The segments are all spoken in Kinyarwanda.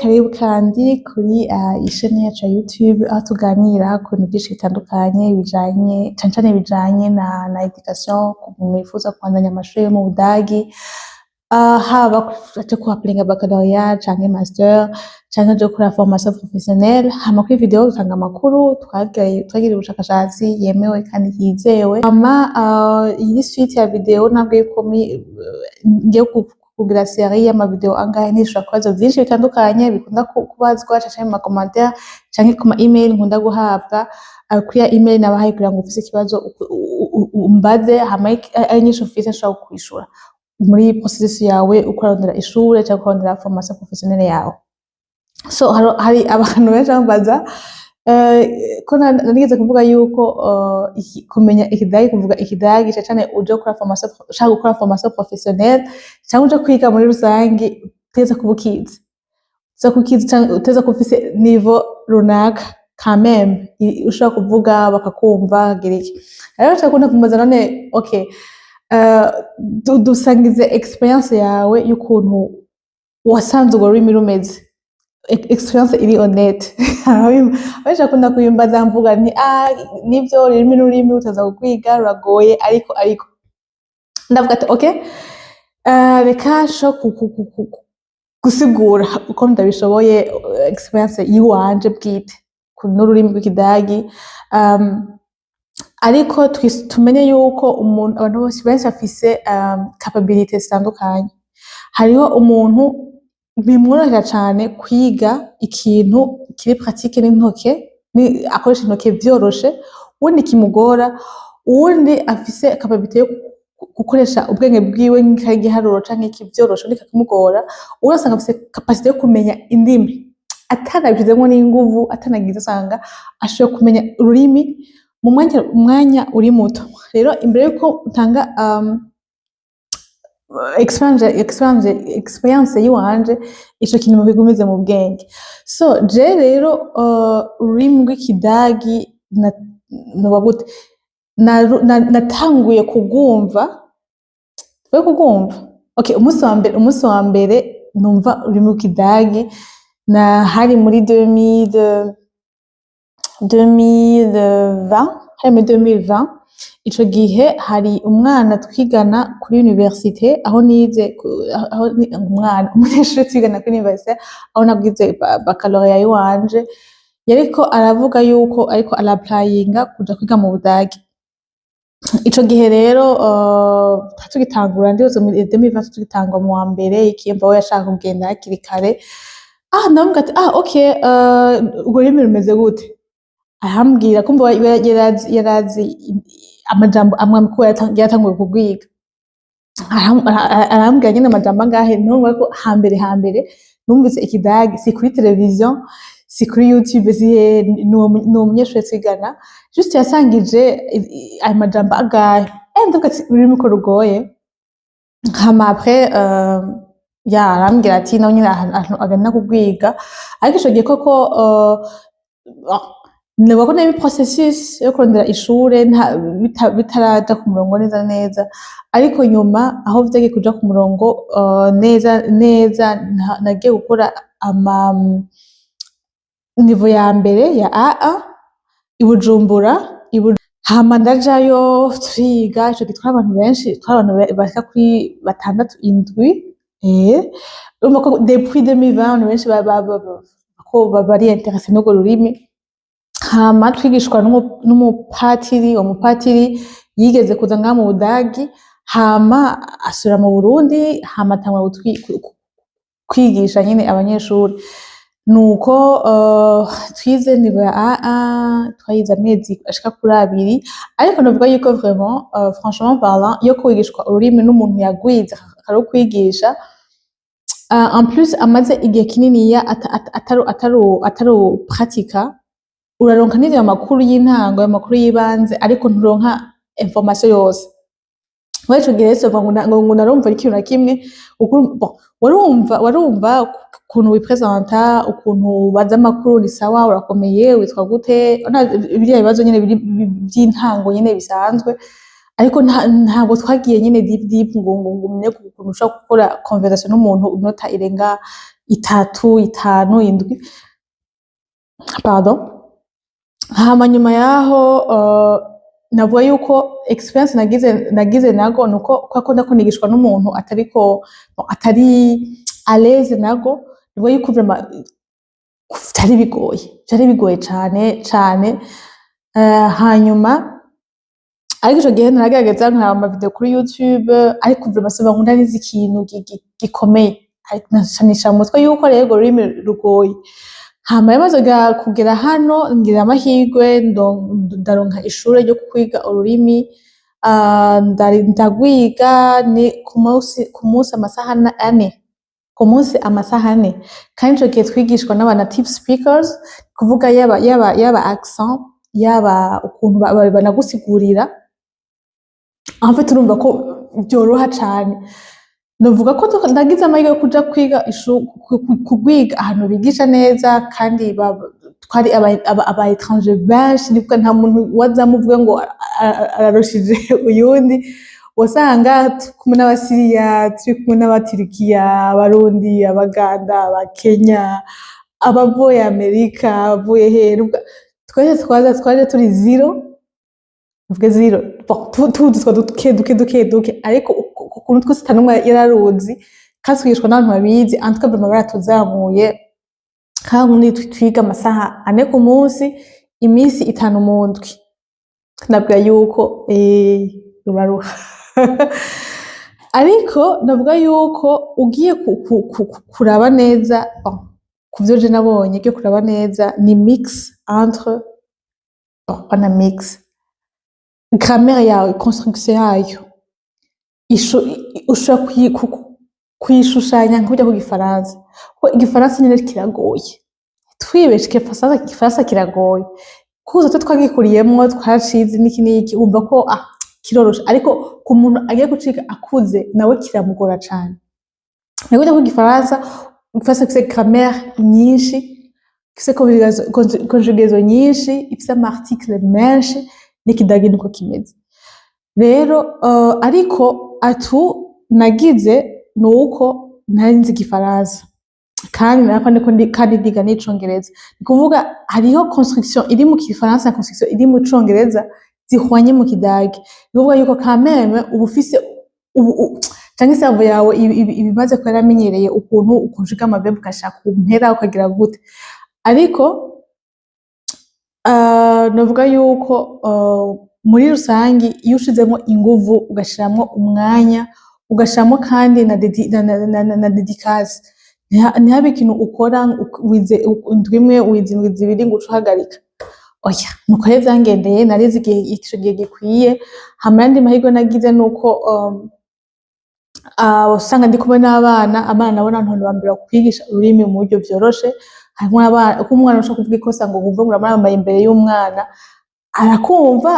karibu kandi kuri isheni yacu ya YouTube aho tuganira ku bintu byinshi bitandukanye bijanye cyane bijanye na education ku muntu wifuza kwandanya amashuri yo mu Budagi, haba ku applyinga baccalaureat canke master canke jo kuri formation professionnelle. Hama kuri video dutanga amakuru twagira ubushakashatsi yemewe kandi yizewe. Iyi suite ya video nabwo yuko ngiye kugira série y'ama video angahe nishura kwazo byinshi bitandukanye bikunda kubazwa cyane mu commentaire canke ku email nkunda guhabwa kuri email nabahaye kugira ngo ufise ikibazo umbaze hama anyisho ufise nshaka kwishura muri processus yawe ukorondera ishure cyangwa ukorondera formation professionnelle yawe. So hari abantu benshi bambaza ko nigeze kuvuga yuko kumenya ikidagi kuvuga ikidagi cyane uje gukora formation ushaka gukora formation professionnelle cyangwa uje kwiga muri rusange teza kubukiza uteza kufise niveau runaka quand même ushaka kuvuga bakakumva gereke. Rero cyakunda kumbaza none okay dusangize experience yawe y'ukuntu wasanze urwo rurimi rumeze, experience iri honnête. Abesha kunda kuyimbaza mvuga ni nivyo rurimi utaza kwiga ruragoye ariko ndavuga ati okay reka sho gusigura uko ndabishoboye experience yiwanje bwite ku n'ururimi rw'ikidagi. Ariko tumenye yuko abantu bose benshi afise capability zitandukanye. Hariho umuntu bimworohera cyane kwiga ikintu kiri pratique n'intoke akoresha intoke byoroshe, uwundi kimugora, uwundi afise capability yo gukoresha ubwenge bwiwe nk'igiharuro canke ikivyoroshe nikamugora, urasanga afise capacity yo kumenya indimi atanabishizemo n'inguvu atanagize asanga ashoboye kumenya ururimi mu mwanya uri muto. Rero imbere yuko utanga experience yiwanje ico kintu mubigumize mu bwenge. So je rero ururimi rw'ikidagi nobagute natanguye kugumva okay umunsi wa mbere numva ururimi rw'ikidagi na hari muri 2020 ico gihe hari umwana twigana kuri université aho nize umunyeshuri twigana kuri université aho nabwize baccalaureat yiwanje yariko aravuga yuko ariko arapplyinga kuja kwiga mu Budagi. Ico gihe rero tugitangura ndizo mu 2020 tugitangwa mu wa mbere ikiyemba we yashaka kugenda hakiri kare. Ndavuga ati okay ubwo rurimi rumeze gute, arambwira kumva yarazi amajambo amwe ko yatanguye kugwiga. Arambwira nyine amajambo angahe numva ko hambere numvise ikidagi si kuri television si kuri YouTube no munyeshuri twigana juste yasangije amajambo angahe ndavuga ati ururimi ko rugoye. Hama après arambwira ati nawe nyine agana kugwiga ariko ico gihe koko nabwo nabi processus yo kurondera ishure bitaraja ku murongo neza ariko nyuma aho vyagiye kuja ku murongo neza nagiye gukora niveau ya mbere ya AA i Bujumbura. Hama ndajayo twiga ico gitwa abantu benshi bashika kuri 6-7 urumva ko depuis 2020 benshi ko bari intéressé n'urwo rurimi. Hama twigishwa umupatiri yigeze kuza ngaha mu Budagi hama asura mu Burundi hama atangura kwigisha nyine abanyeshuri. Nuko twize niveau ya AA twayize amezi ashika kuri 2 ariko navuga yuko vraiment franchement parlant yo kwigishwa ururimi n'umuntu yagwize akarukwigisha en plus amaze igihe kinini ataro pratika uraronka n'ivyo amakuru y'intango amakuru y'ibanze ariko nturonka information yose. Weco gerese ngo narumva ikintu na kimwe warumva ukuntu wipresenta ukuntu baza amakuru ni sawa urakomeye witwa gute biriya bibazo nyene by'intango nyene bisanzwe ariko ntabwo twagiye nyine deep ngo umenye ukuntu ushobora gukora conversation n'umuntu inota irenga 3, 5, 7 pardon. Hama nyuma yaho navuga yuko experience nagize nago nuko kwako ndako nigishwa n'umuntu atari à l'aise nago navuga yuko vraiment byari bigoye cyane hanyuma ariko ico gihe naragerageza nkaba ama video kuri YouTube ariko vraiment siba nkunda nizi ikintu gikomeye nanisha mu mutwe yuko rero rurimi rugoye. Hama yamaze kugera hano ngira amahirwe ndaronka ishure ryo kwiga ururimi ndagwiga ni ku munsi amasaha 4 kandi ico gihe twigishwa n'aba native speakers kuvuga yaba accent yaba ukuntu banagusigurira en fait urumva ko byoroha cyane. Ndavuga ko ndagize amahirwe yo kuja kwiga kugwiga ahantu bigisha neza kandi twari aba étranger benshi nibwo nta muntu wazamuvuga ngo araroshije uyundi wasanga kumwe n'abasiriya turi kumwe n'abatirikiya abarundi abaganda abakenya abavuye Amerika abavuye heruka twaje turi zero uvuge zero duke ariko ukuntu twese tanumwe yararuzi kaswishwa n'abantu babizi antuka vraiment baratuzamuye kandi twiga amasaha 4 ku munsi iminsi 5 mu ndwi nabwira yuko rubaruha ariko navuga yuko ugiye kuraba neza kuvyo je nabonye cyo kuraba neza ni mix entre on a mix grammaire yawe construction yayo ushobora kuyishushanya nk'ujya ku gifaransa kuko igifaransa nyine kiragoye twibeshe igifaransa kiragoye kuko twagikuriyemo twaracize n'iki wumva ko kirorosha ariko ku muntu agiye gucika akuze nawe kiramugora cyane. Niko ku gifaransa gifise grammaire nyinshi gifise conjugaison nyinshi ifise amarticle menshi n'ikidagi niko kimeze rero ariko nagize nuko ntari nzi igifaransa kandi kandi ndiga n'icongereza ni kuvuga hariho construction iri mu gifaransa na construction iri mu congereza zihwanye mu kidagi ni kuvuga yuko kameme ubu ufise cyangwa se yawe ibimaze ko yaramenyereye ukuntu ukonjuga amaverbe ukashaka kumpera ukagira gute ariko navuga yuko muri rusangi iyo ushizemo inguvu ugashiramo umwanya ugashiramo kandi na dedicace ntihabe ikintu ukora wize indwi imwe wize indwi zibiri ngo uhagarika oya nuko rero zangendeye narize igihe gikwiye hama yandi mahirwe nagize nuko usanga ndi kumwe n'abana nabona ntontu bambira kwigisha ururimi mu buryo byoroshe harimo abana uko umwana ushaka kuvuga ikosa ngo wumve murambaye imbere y'umwana arakumva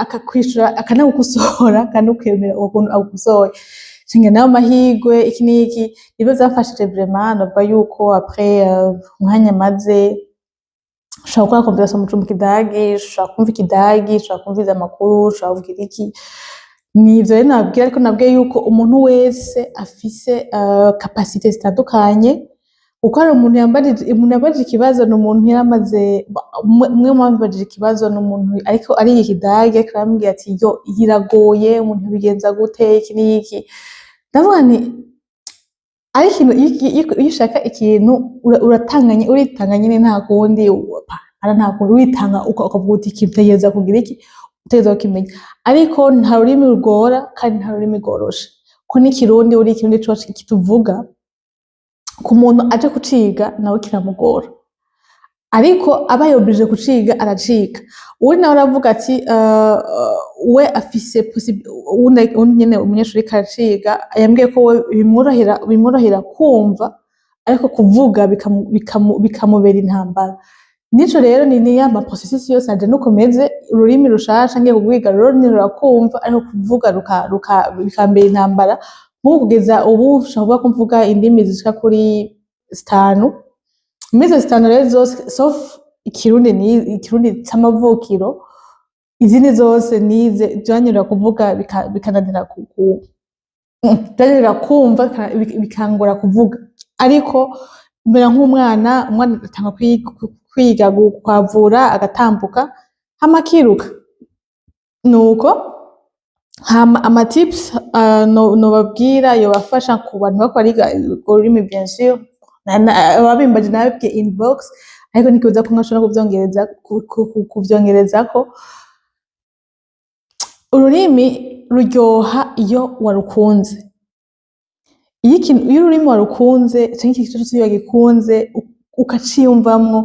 akakwishura akanagukosora kandi ukemera ukuntu agukosoye cinge nayo mahirwe iki niki nibyo byafashije vraiment navuga yuko après umwanya maze ushaka gukora conversation mu kidagi ushaka kumva ikidagi ushaka kumviza amakuru ushaka kuvuga iki nivyo rero nabwira ariko nabwiye yuko umuntu wese afise capacité zitandukanye uko ari umuntu yambajije ikibazo n'umuntu yaramaze umwe mu bambajije ikibazo n'umuntu ariko ari ikidage karambwiye ati yo iragoye umuntu bigenza gute iki niki ndavuga ni ari ikintu iyo ushaka ikintu uritanga nyine nta kundi nta kundi witanga ukavuga uti ikintu utegereza kugira iki utegereza kukimenya ariko nta rurimi rugora kandi nta rurimi rworoshe ko n'ikirundi uri ikirundi cose kituvuga ku muntu aje kuciga nawe kiramugora ariko abaye oblige kuciga araciga uwo nawe aravuga ati we afise nyene umunyeshuri karaciga yambwiye ko we bimworohera kumva ariko kuvuga bikamubera intambara nico rero ni ya ma processus yose aje nukomeze ururimi rushasha ngiye kugwiga rero ni rurakumva ariko kuvuga bikambera intambara nko kugeza ubu ushobora kumvuga indimi zishika kuri 5 imizo 5 rero zose sauf ikirundi c'amavukiro izindi zose nize byanyura kuvuga bikananira byanyura kumva bikangora kuvuga, ariko mbera nk'umwana atanga kwiga kwavura agatambuka hama akiruka nuko. Hama amatips nobabwira yobafasha ku bantu bariko bariga urwo rurimi bien sûr, ababimbaje nababwiye inbox, ariko ntikibuza ko nkashobora kuvyongerezako. Ururimi ruryoha iyo warukunze. Iyo ururimi warukunze canke ikintu cyose iyo wagikunze ukaciyumvamwo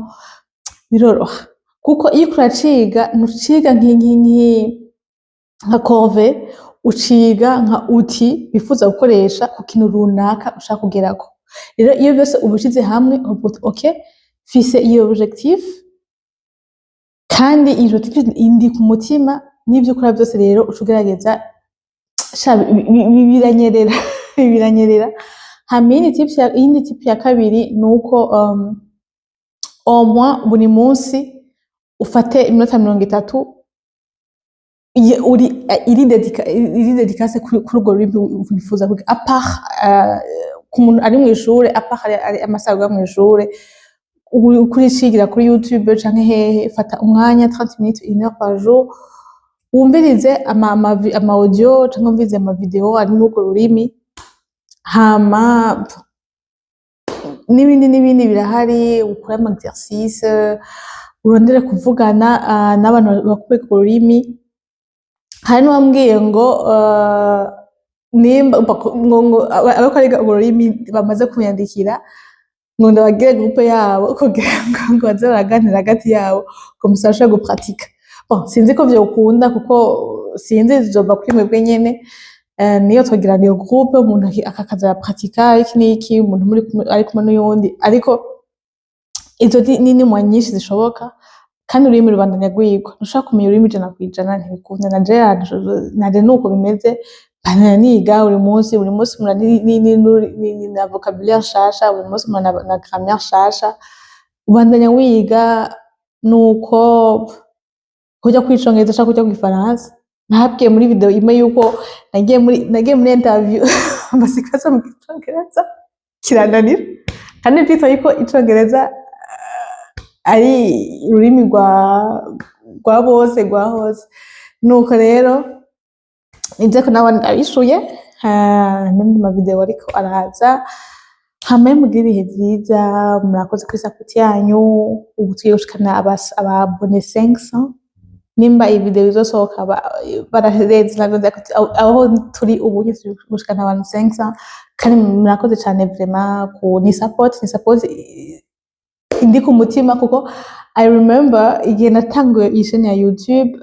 biroroha, kuko iyo uriko uraciga ntuciga nka corvée, uciga nka outil bifuza gukoresha ku kintu runaka ushaka kugerako. Rero iyo byose ubishize hamwe okay, mfise iyo objectif kandi iyo objectif indi ku mutima, n'ivyo ukora byose rero ucugerageza biranyerera. Hama iyindi tip ya kabiri nuko au moins buri munsi ufate iminota 30 iri dedicase kuri urwo rurimi wifuza kwiga, à part ku muntu ari mw'ishure, à part ari amasaha yo mw'ishure ukuricigira kuri YouTube canke hehe, fata umwanya 30 minutes, 1 heure par jour, wumvirize ama audio canke wumvirize ama video ari muri urwo rurimi. Hama n'ibindi birahari, ukora ama exercice, urondere kuvugana n'abantu bakwiga urwo rurimi. Hari n'uwambwiye ngo nimba abako bariga urwo rurimi bamaze kunyandikira ngo ndabagire groupe yabo kugira ngo baze baraganira hagati yabo ngo musashe gupratika. Bon, sinzi ko vyokunda kuko sinzi zizova kuri mwebwe nyene, niyo twagira iyo groupe umuntu akakaza arapratika iki n'iki, umuntu muri ari kumwe n'uyundi, ariko izo ni mwa nyinshi zishoboka kandi ururimi rubandanya rwigwa. Ntushobora kumenya ururimi 100% ntibikunda. Nanje nuko bimeze, bananya niga buri munsi na vocabulaire nshasha, buri munsi na grammaire nshasha, ubandanya wiga. Nuko kujya kwicongereza cyangwa kujya kwifaransa, nabwiye muri video imwe yuko nagiye muri interview mbasikaza mu Congereza kirananira, kandi byitwa yuko icongereza ari ururimi rwa bose rwa hose. Nuko rero nibyo ko n'abandi abishuye n'andi ma video ariko araza. Hama mugire ibihe byiza, murakoze kuri support yanyu. Ubu tuyoshikana ababone 500, nimba iyi video izosohoka barahereze aho turi ubu gushikana abantu 500, kandi murakoze cyane vraiment ni support indi ku mutima, kuko I remember igihe natanguye iyi chaîne ya YouTube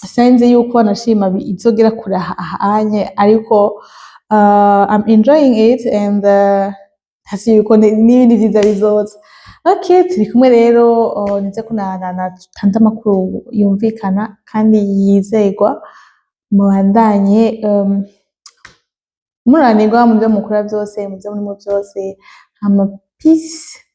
sinzi yuko nashima izogera kure ahanye, ariko I'm enjoying it and hasi yuko n'ibindi byiza bizoza. Okay, turi kumwe rero, nize ko natanze amakuru yumvikana kandi yizegwa. Mubandanye muranirwa mu byo mukora byose, mu byo murimo byose. Peace.